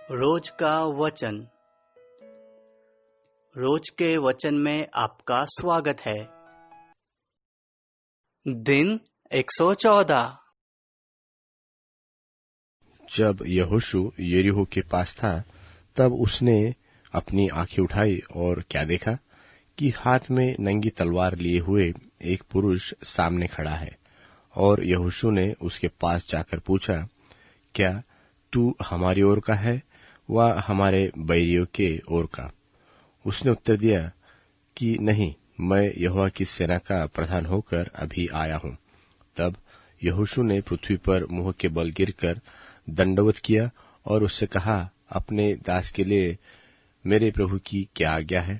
रोज का वचन। रोज के वचन में आपका स्वागत है। दिन 114। जब यहोशू यरीहो के पास था, तब उसने अपनी आंखें उठाई और क्या देखा कि हाथ में नंगी तलवार लिए हुए एक पुरुष सामने खड़ा है। और यहोशू ने उसके पास जाकर पूछा, क्या तू हमारी ओर का है व हमारे बैरियों के ओर का? उसने उत्तर दिया कि नहीं, मैं यहोवा की सेना का प्रधान होकर अभी आया हूं। तब यहोशू ने पृथ्वी पर मुंह के बल गिरकर दंडवत किया और उससे कहा, अपने दास के लिए मेरे प्रभु की क्या आज्ञा है?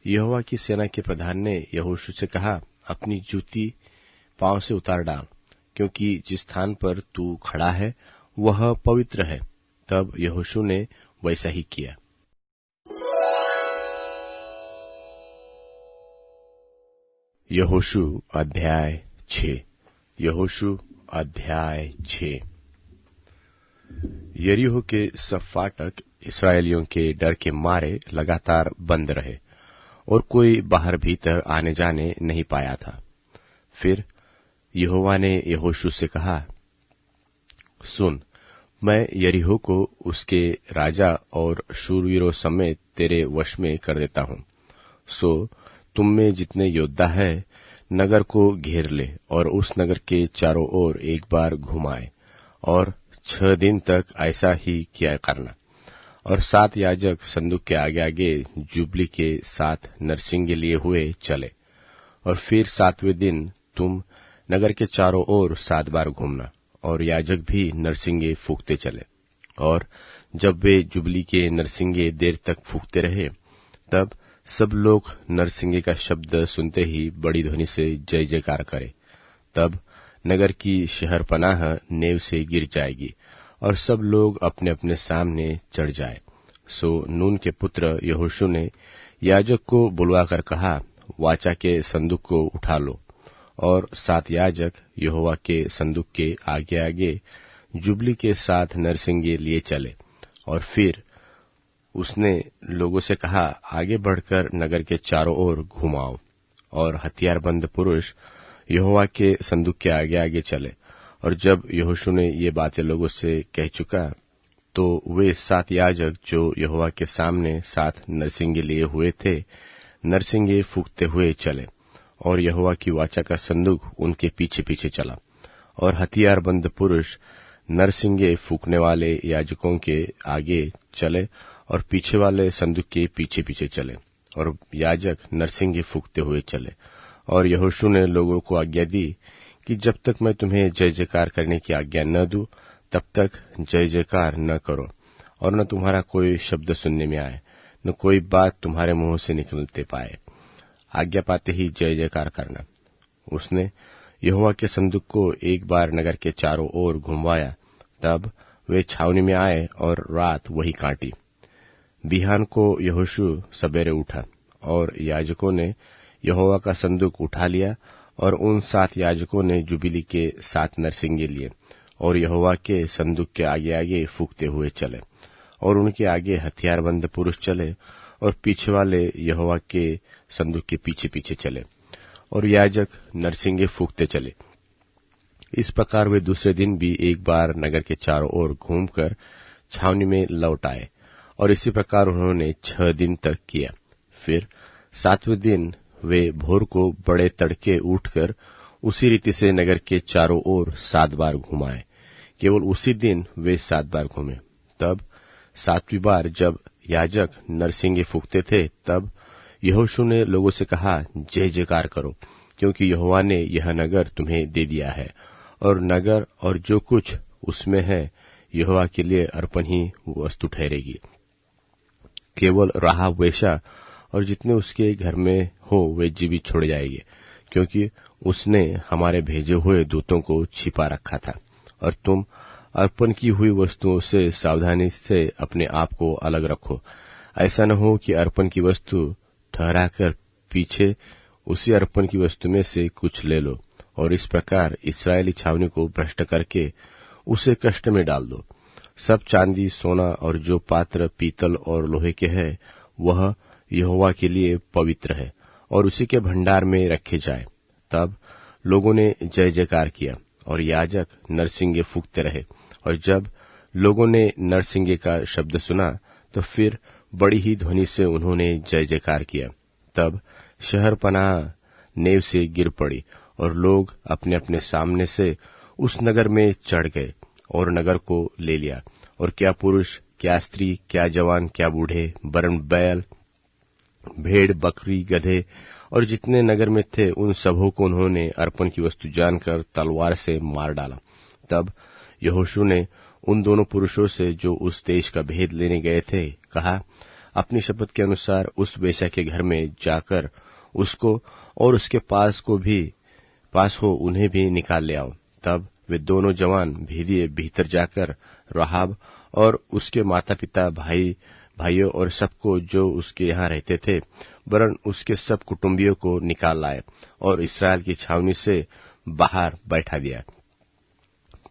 यहोवा की सेना के प्रधान ने यहोशू से कहा, अपनी जूती पांव से उतार डाल, क्योंकि जिस स्थान पर तू खड़ा है वह पवित्र है। तब यहोशू ने वैसा ही किया। यहोशू अध्याय 6। यहोशू अध्याय 6। यरीहो के सब फाटक इस्राएलियों के डर के मारे लगातार बंद रहे और कोई बाहर भीतर आने जाने नहीं पाया था। फिर यहोवा ने यहोशू से कहा, सुन, मैं यरीहो को उसके राजा और शूरवीरों समेत तेरे वश में कर देता हूं। सो तुम में जितने योद्धा है नगर को घेर ले और उस नगर के चारों ओर एक बार घुमाए, और 6 दिन तक ऐसा ही किया करना। और 7 याजक संदूक के आगे आगे जुबली के 7 नरसिंगे लिए हुए चले। और फिर 7वें दिन तुम नगर के चारों ओर 7 बार घूमना, और याजक भी नरसिंगे फूंकते चले। और जब वे जुबली के नरसिंगे देर तक फूंकते रहे, तब सब लोग नरसिंगे का शब्द सुनते ही बड़ी ध्वनि से जय जयकार करे। तब नगर की शहरपनाह नेव से गिर जाएगी और सब लोग अपने अपने सामने चढ़ जाए। सो नून के पुत्र यहोशू ने याजक को बुलवाकर कहा, वाचा के संदूक को उठा लो। और 7 याजक यहोवा के संदूक के आगे आगे जुबली के 7 नरसिंगे लिए चले। और फिर उसने लोगों से कहा, आगे बढ़कर नगर के चारों ओर घुमाओ। और हथियारबंद पुरुष यहोवा के संदूक के आगे आगे चले। और जब यहोशू ने ये बातें लोगों से कह चुका, तो वे 7 याजक जो यहोवा के सामने 7 नरसिंगे लिए हुए थे, नरसिंगे फूंकते हुए चले। और यहोवा की वाचा का संदूक उनके पीछे पीछे चला। और हथियारबंद पुरुष नरसिंगे फूंकने वाले याजकों के आगे चले और पीछे वाले संदूक के पीछे पीछे चले, और याजक नरसिंगे फूंकते हुए चले। और यहोशू ने लोगों को आज्ञा दी कि जब तक मैं तुम्हें जय जयकार करने की आज्ञा न दूं, तब तक जय जयकार न करो, और न तुम्हारा कोई शब्द सुनने में आए, न कोई बात तुम्हारे मुंह से निकलते पाए। आज्ञा पाते ही जय जयकार करना। उसने यहोवा के संदूक को एक बार नगर के चारों ओर घुमवाया। तब वे छावनी में आए और रात वही काटी। बिहान को यहोशू सवेरे उठा, और याजकों ने यहोवा का संदूक उठा लिया। और उन 7 याजकों ने जुबिली के 7 नरसिंगे लिए और यहोवा के संदूक के आगे आगे फूंकते हुए चले। और उनके आगे हथियारबंद पुरुष चले, और पीछे वाले यहोवा के संदूक के पीछे पीछे चले, और याजक नरसिंगे फूंकते चले। इस प्रकार वे दूसरे दिन भी एक बार नगर के चारों ओर घूमकर छावनी में लौट आए, और इसी प्रकार उन्होंने 6 दिन तक किया। फिर 7वें दिन वे भोर को बड़े तड़के उठकर उसी रीति से नगर के चारों ओर 7 बार घुमाए। केवल उसी दिन वे 7 बार घूमे। तब 7वीं बार जब याजक नरसिंगे फूंकते थे, तब यहोशू ने लोगों से कहा, जय जयकार करो, क्योंकि यहोवा ने यह नगर तुम्हें दे दिया है, और नगर और जो कुछ उसमें है यहोवा के लिए अर्पण ही वस्तु ठहरेगी। केवल राहाब वेश्या और जितने उसके घर में हो वे जीवित छोड़े जाएंगे, क्योंकि उसने हमारे भेजे हुए दूतों को छिपा रखा था। और तुम अर्पण की हुई वस्तुओं से सावधानी से अपने आप को अलग रखो। ऐसा न हो कि अर्पण की वस्तु ठहराकर पीछे उसी अर्पण की वस्तु में से कुछ ले लो, और इस प्रकार इस्राएली छावनी को भ्रष्ट करके उसे कष्ट में डाल दो। सब चांदी सोना और जो पात्र पीतल और लोहे के है वह यहोवा के लिए पवित्र है और उसी के भंडार में रखे जाए। तब लोगों ने जय जयकार किया और याजक नरसिंगे फूंकते रहे। और जब लोगों ने नरसिंगे का शब्द सुना तो फिर बड़ी ही ध्वनि से उन्होंने जय जयकार किया। तब शहरपनाह नेव से गिर पड़ी और लोग अपने अपने सामने से उस नगर में चढ़ गए और नगर को ले लिया। और क्या पुरुष, क्या स्त्री, क्या जवान, क्या बूढ़े, वरन बैल, भेड़, बकरी, गधे और जितने नगर में थे उन सबों को उन्होंने अर्पण की वस्तु जानकर तलवार से मार डाला। तब यहोशू ने उन दोनों पुरुषों से जो उस देश का भेद लेने गए थे कहा, अपनी शपथ के अनुसार उस वेश्या के घर में जाकर उसको और उसके पास हो उन्हें भी निकाल ले आओ। तब वे दोनों जवान भेदिए भीतर जाकर राहाब और उसके माता पिता, भाइयों और सबको जो उसके यहाँ रहते थे, वरन उसके सब कुटुंबियों को निकाल लाए और इस्राएल की छावनी से बाहर बैठा दिया।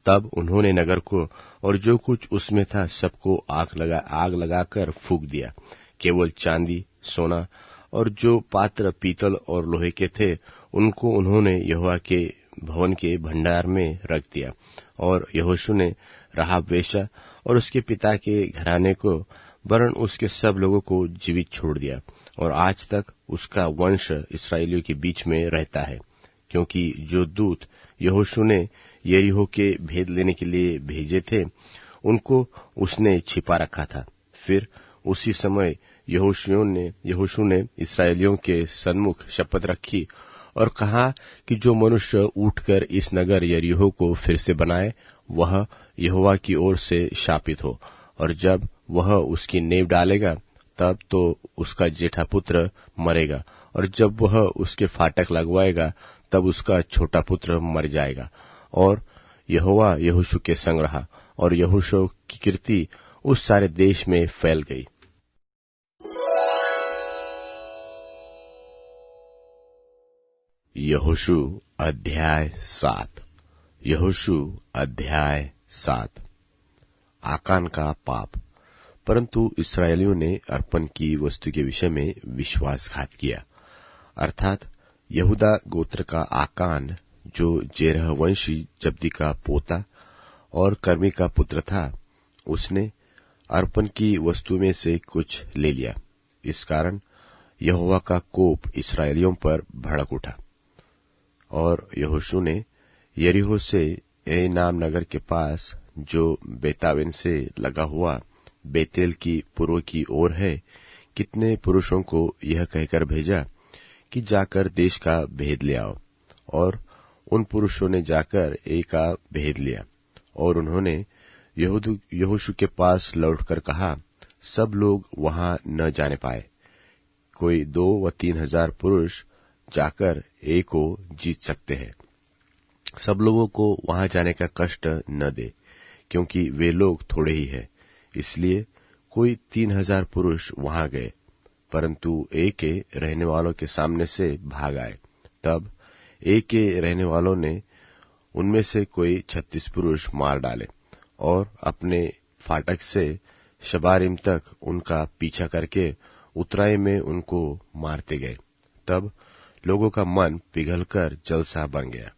तब उन्होंने नगर को और जो कुछ उसमें था सबको आग लगाकर फूंक दिया। केवल चांदी, सोना और जो पात्र पीतल और लोहे के थे उनको उन्होंने यहोवा के भवन के भंडार में रख दिया। और यहोशू ने राहाब वेश्या और उसके पिता के घराने को वरन उसके सब लोगों को जीवित छोड़ दिया। और आज तक उसका वंश इस्राएलियों के बीच में रहता है, क्योंकि जो दूत यहोशू ने यरीहो के भेद लेने के लिए भेजे थे उनको उसने छिपा रखा था। फिर उसी समय यहोशू ने इस्राएलियों के सन्मुख शपथ रखी और कहा कि जो मनुष्य उठकर इस नगर यरीहो को फिर से बनाए वह यहोवा की ओर से शापित हो। और जब वह उसकी नींव डालेगा तब तो उसका जेठा पुत्र मरेगा, और जब वह उसके फाटक लगवाएगा तब उसका छोटा पुत्र मर जाएगा। और यहोवा यहोशू के संग रहा और यहोशू की कीर्ति उस सारे देश में फैल गई। यहोशू अध्याय 7। यहोशू अध्याय 7। आकान का पाप। परंतु इस्राएलियों ने अर्पण की वस्तु के विषय में विश्वासघात किया, अर्थात यहूदा गोत्र का आकान जो जेरह वंशी जब्दी का पोता और कर्मी का पुत्र था, उसने अर्पण की वस्तु में से कुछ ले लिया। इस कारण यहोवा का कोप इस्राएलियों पर भड़क उठा। और यहोशू ने यरीहो से ए नाम नगर के पास जो बेतावेन से लगा हुआ बेतेल की पूर्व की ओर है, कितने पुरुषों को यह कहकर भेजा कि जाकर देश का भेद ले आओ। और उन पुरुषों ने जाकर एक का भेद लिया। और उन्होंने यहोशू के पास लौटकर कहा, सब लोग वहां न जाने पाए। कोई 2 व 3 हजार पुरुष जाकर एक को जीत सकते हैं। सब लोगों को वहां जाने का कष्ट न दे, क्योंकि वे लोग थोड़े ही हैं। इसलिए कोई 3 हजार पुरुष वहां गए, परंतु एक के रहने वालों के सामने से भाग आए। तब एक के रहने वालों ने उनमें से कोई 36 पुरुष मार डाले और अपने फाटक से शबारिम तक उनका पीछा करके उतराई में उनको मारते गए। तब लोगों का मन पिघलकर जलसा बन गया।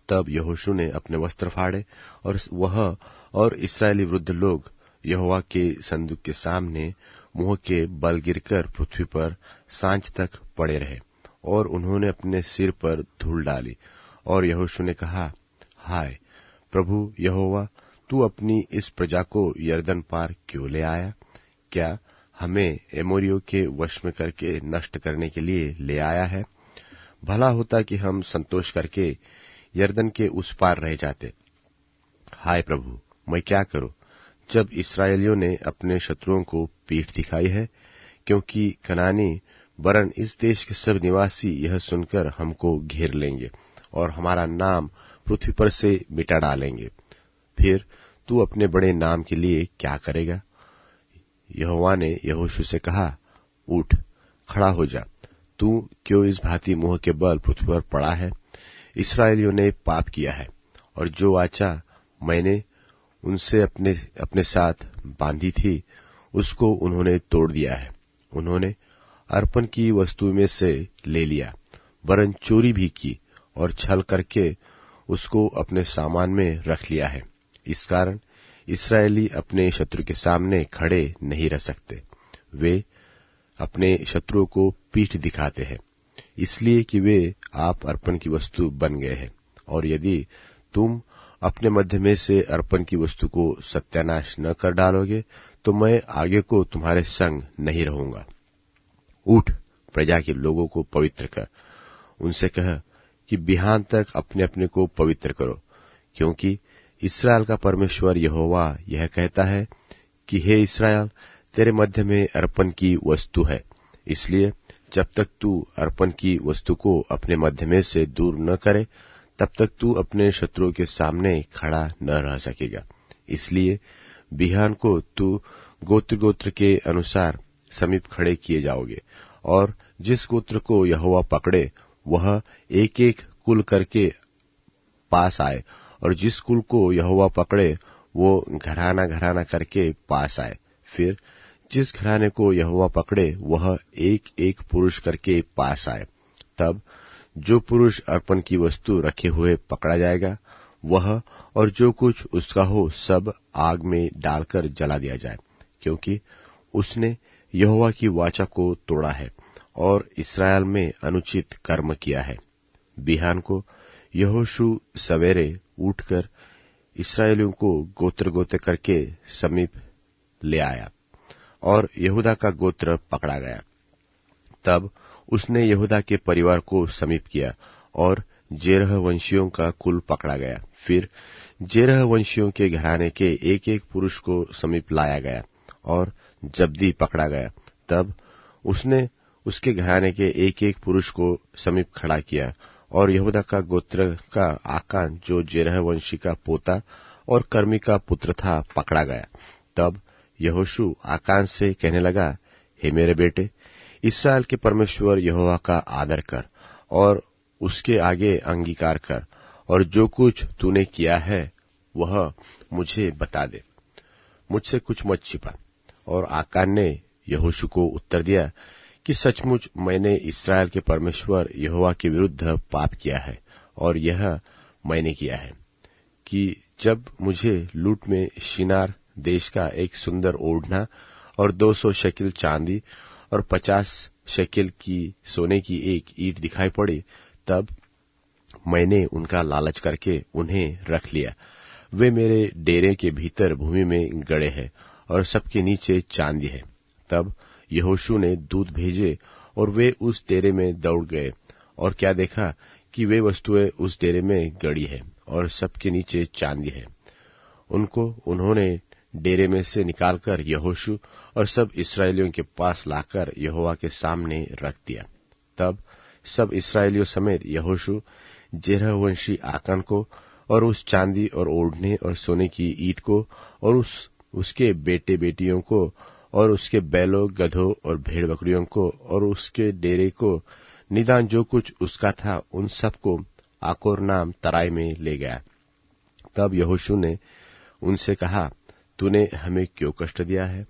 तब यहोशू ने अपने वस्त्र फाड़े और वह और इस्राएली वृद्ध लोग यहोवा के संदूक के सामने मुंह के बल गिरकर पृथ्वी पर सांझ तक पड़े रहे। और उन्होंने अपने सिर पर धूल डाली। और यहोशू ने कहा, हाय प्रभु यहोवा, तू अपनी इस प्रजा को यरदन पार क्यों ले आया? क्या हमें एमोरियों के वश में करके नष्ट करने के लिए ले आया है? भला होता कि हम संतोष करके यरदन के उस पार रह जाते। हाय प्रभु, मैं क्या करूं जब इस्राएलियों ने अपने शत्रुओं को पीठ दिखाई है? क्योंकि कनानी वरन इस देश के सब निवासी यह सुनकर हमको घेर लेंगे और हमारा नाम पृथ्वी पर से मिटा डालेंगे। फिर तू अपने बड़े नाम के लिए क्या करेगा? यहोवा ने यहोशू से कहा, उठ, खड़ा हो जा। तू क्यों इस भांति मुंह के बल पृथ्वी पर पड़ा है? इस्राएलियों ने पाप किया है और जो वाचा मैंने उनसे अपने साथ बांधी थी उसको उन्होंने तोड़ दिया है। उन्होंने अर्पण की वस्तु में से ले लिया, वरन चोरी भी की और छल करके उसको अपने सामान में रख लिया है। इस कारण इस्राएली अपने शत्रु के सामने खड़े नहीं रह सकते। वे अपने शत्रुओं को पीठ दिखाते हैं, इसलिए कि वे आप अर्पण की वस्तु बन गए हैं। और यदि तुम अपने मध्य में से अर्पण की वस्तु को सत्यानाश न कर डालोगे, तो मैं आगे को तुम्हारे संग नहीं रहूंगा। उठ, प्रजा के लोगों को पवित्र कर, उनसे कह कि बिहान तक अपने अपने को पवित्र करो, क्योंकि इस्राएल का परमेश्वर यहोवा यह कहता है कि हे इस्राएल, तेरे मध्य में अर्पण की वस्तु है। इसलिए जब तक तू अर्पण की वस्तु को अपने मध्य में से दूर न करे, तब तक तू अपने शत्रुओं के सामने खड़ा न रह सकेगा। इसलिए बिहान को तू गोत्र गोत्र के अनुसार समीप खड़े किए जाओगे, और जिस गोत्र को यहोवा पकड़े वह एक एक कुल करके पास आए, और जिस कुल को यहोवा पकड़े वो घराना घराना करके पास आए। फिर जिस घराने को यहोवा पकड़े वह एक एक पुरुष करके पास आए। तब जो पुरुष अर्पण की वस्तु रखे हुए पकड़ा जाएगा, वह और जो कुछ उसका हो सब आग में डालकर जला दिया जाए, क्योंकि उसने यहोवा की वाचा को तोड़ा है और इस्राएल में अनुचित कर्म किया है। बिहान को यहोशू सवेरे उठकर इस्राएलियों को गोत्र गोत्र करके समीप ले आया, और यहूदा का गोत्र पकड़ा गया। तब उसने यहूदा के परिवार को समीप किया, और जेरह वंशियों का कुल पकड़ा गया। फिर जेरह वंशियों के घराने के एक एक पुरुष को समीप लाया गया, और जब्दी पकड़ा गया। तब उसने उसके घराने के एक एक पुरुष को समीप खड़ा किया, और यहूदा का गोत्र का आकान, जो जेरह वंशी का पोता और कर्मी का पुत्र था, पकड़ा गया। तब यहोशू आकान से कहने लगा, हे मेरे बेटे, इस्राएल के परमेश्वर यहोवा का आदर कर और उसके आगे अंगीकार कर, और जो कुछ तूने किया है वह मुझे बता दे, मुझसे कुछ मत छिपा। और आकान ने यहोशू को उत्तर दिया कि सचमुच मैंने इस्राएल के परमेश्वर यहोवा के विरुद्ध पाप किया है, और यह मैंने किया है कि जब मुझे लूट में शिनार देश का एक सुंदर ओढ़ना और 200 शेकिल चांदी और 50 शेकिल की सोने की एक ईंट दिखाई पड़ी, तब मैंने उनका लालच करके उन्हें रख लिया। वे मेरे डेरे के भीतर भूमि में गड़े हैं और सबके नीचे चांदी है। तब यहोशू ने दूत भेजे, और वे उस डेरे में दौड़ गए, और क्या देखा कि वे वस्तुएं उस डेरे में गड़ी है और सबके नीचे चांदी है। उनको उन्होंने डेरे में से निकालकर यहोशू और सब इस्राएलियों के पास लाकर यहोवा के सामने रख दिया। तब सब इस्राएलियों समेत यहोशू जेरह वंशी आकान को और उस चांदी और ओढ़ने और सोने की ईंट को और उसके बेटे बेटियों को और उसके बैलों, गधों और भेड़ बकरियों को और उसके डेरे को, निदान जो कुछ उसका था, उन सब को आकोर नाम तराई में ले गया। तब यहोशू ने उनसे कहा, तूने हमें क्यों कष्ट दिया है?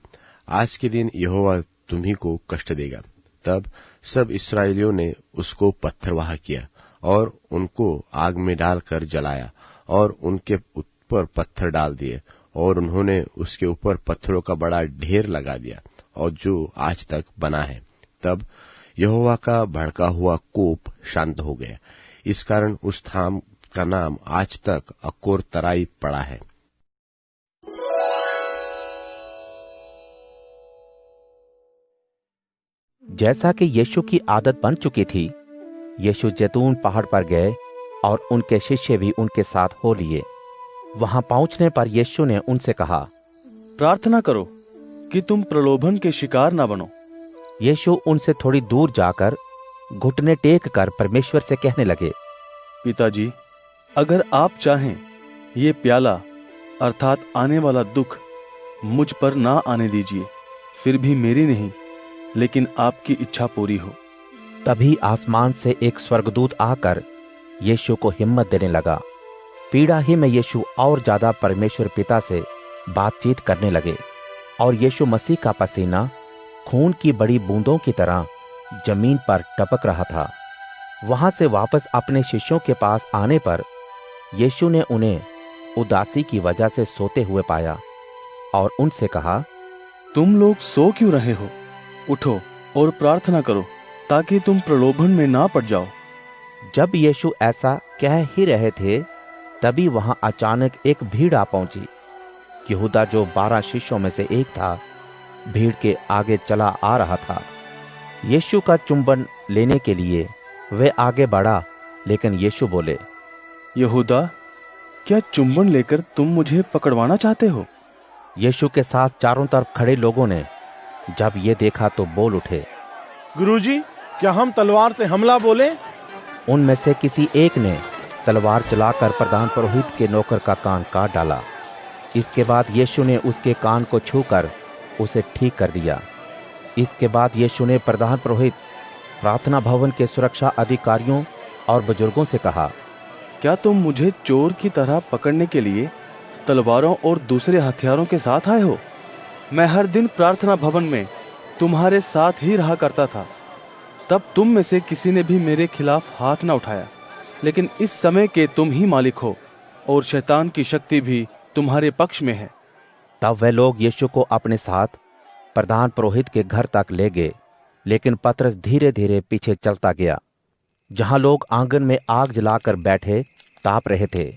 आज के दिन यहोवा तुम्ही को कष्ट देगा। तब सब इस्राएलियों ने उसको पत्थरवाह किया और उनको आग में डालकर जलाया और उनके ऊपर पत्थर डाल दिए, और उन्होंने उसके ऊपर पत्थरों का बड़ा ढेर लगा दिया, और जो आज तक बना है। तब यहोवा का भड़का हुआ कोप शांत हो गया। इस कारण उस स्थान का नाम आज तक अकोर तराई पड़ा है। जैसा कि यीशु की आदत बन चुकी थी, यीशु जैतून पहाड़ पर गए और उनके शिष्य भी उनके साथ हो लिए। वहां पहुंचने पर यीशु ने उनसे कहा, प्रार्थना करो कि तुम प्रलोभन के शिकार न बनो। यीशु उनसे थोड़ी दूर जाकर घुटने टेक कर परमेश्वर से कहने लगे, पिताजी, अगर आप चाहें, ये प्याला अर्थात आने वाला दुख मुझ पर ना आने दीजिए। फिर भी मेरी नहीं, लेकिन आपकी इच्छा पूरी हो। तभी आसमान से एक स्वर्गदूत आकर यीशु को हिम्मत देने लगा। पीड़ा ही में यीशु और ज्यादा परमेश्वर पिता से बातचीत करने लगे और यीशु मसीह का पसीना खून की बड़ी बूंदों की तरह जमीन पर टपक रहा था। वहां से वापस अपने शिष्यों के पास आने पर यीशु ने उन्हें उदासी की वजह से सोते हुए पाया और उनसे कहा, तुम लोग सो क्यों रहे हो? उठो और प्रार्थना करो ताकि तुम प्रलोभन में ना पड़ जाओ। जब यीशु ऐसा कह ही रहे थे, तभी वहां अचानक एक भीड़ आ पहुंची। यहूदा जो 12 शिष्यों में से एक था, भीड़ के आगे चला आ रहा था। यीशु का चुंबन लेने के लिए वे आगे बढ़ा, लेकिन यीशु बोले, यहूदा, क्या चुंबन लेकर तुम मुझे पकड़वाना चाहते हो? यीशु के साथ चारों तरफ खड़े लोगों ने जब ये देखा तो बोल उठे, गुरुजी, क्या हम तलवार से हमला बोले? उनमें से किसी एक ने तलवार चलाकर प्रधान पुरोहित के नौकर का कान काट डाला। इसके बाद यीशु ने उसके कान को छूकर उसे ठीक कर दिया। इसके बाद यीशु ने प्रधान पुरोहित, प्रार्थना भवन के सुरक्षा अधिकारियों और बुजुर्गों से कहा, क्या तुम मुझे चोर की तरह पकड़ने के लिए तलवारों और दूसरे हथियारों के साथ आए हो? मैं हर दिन प्रार्थना भवन में तुम्हारे साथ ही रहा करता था, तब तुम में से किसी ने भी मेरे खिलाफ हाथ न उठाया। लेकिन इस समय के तुम ही मालिक हो और शैतान की शक्ति भी तुम्हारे पक्ष में है। तब वे लोग यीशु को अपने साथ प्रधान पुरोहित के घर तक ले गए, लेकिन पतरस धीरे धीरे पीछे चलता गया। जहां लोग आंगन में आग जलाकर बैठे ताप रहे थे,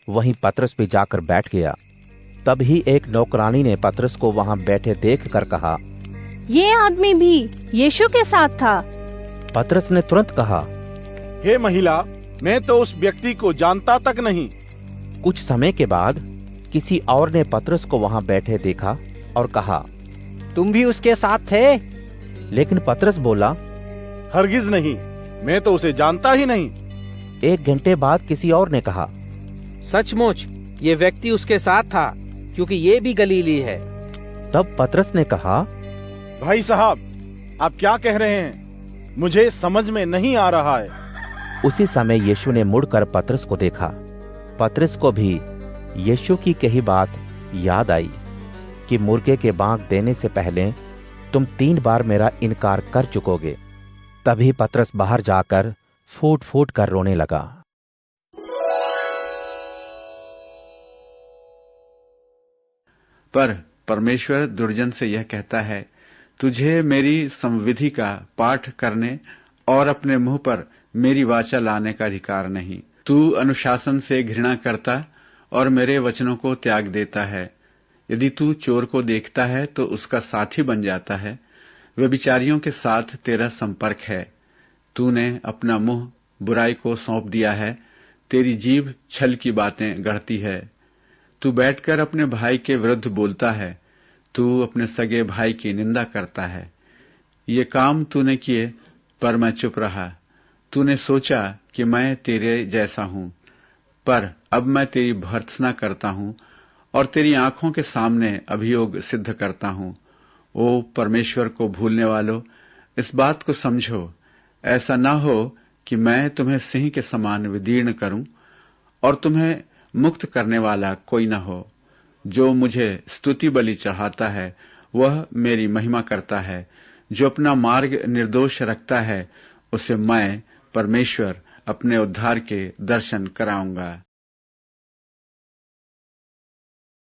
वहीं पतरस भी जाकर बैठ गया। तभी एक नौकरानी ने पतरस को वहां बैठे देखकर कहा, ये आदमी भी यीशु के साथ था। पतरस ने तुरंत कहा, हे महिला, मैं तो उस व्यक्ति को जानता तक नहीं। कुछ समय के बाद किसी और ने पतरस को वहां बैठे देखा और कहा, तुम भी उसके साथ थे? लेकिन पतरस बोला, हरगिज नहीं, मैं तो उसे जानता ही नहीं। 1 घंटे बाद किसी और ने कहा, सचमुच ये व्यक्ति उसके साथ था, क्योंकि ये भी गलीली है। तब पतरस ने कहा, भाई साहब, आप क्या कह रहे हैं? मुझे समझ में नहीं आ रहा है। उसी समय यीशु ने मुड़कर पतरस को देखा। पतरस को भी यीशु की कही बात याद आई कि मुर्गे के बांग देने से पहले तुम 3 बार मेरा इनकार कर चुकोगे। तभी पतरस बाहर जाकर फूट फूट कर रोने लगा। पर परमेश्वर दुर्जन से यह कहता है, तुझे मेरी संविधि का पाठ करने और अपने मुंह पर मेरी वाचा लाने का अधिकार नहीं। तू अनुशासन से घृणा करता और मेरे वचनों को त्याग देता है। यदि तू चोर को देखता है तो उसका साथी बन जाता है। व्यभिचारियों के साथ तेरा संपर्क है। तूने अपना मुंह बुराई को सौंप दिया है। तेरी जीभ छल की बातें गढ़ती है। तू बैठकर अपने भाई के विरुद्ध बोलता है। तू अपने सगे भाई की निंदा करता है। ये काम तूने किए, पर मैं चुप रहा। तूने सोचा कि मैं तेरे जैसा हूं, पर अब मैं तेरी भर्त्सना करता हूं और तेरी आंखों के सामने अभियोग सिद्ध करता हूं। ओ परमेश्वर को भूलने वालों, इस बात को समझो। ऐसा न हो कि मैं तुम्हें सिंह के समान विदीर्ण करूं और तुम्हें मुक्त करने वाला कोई न हो। जो मुझे स्तुति बलि चढ़ाता है वह मेरी महिमा करता है। जो अपना मार्ग निर्दोष रखता है उसे मैं परमेश्वर अपने उद्धार के दर्शन कराऊंगा।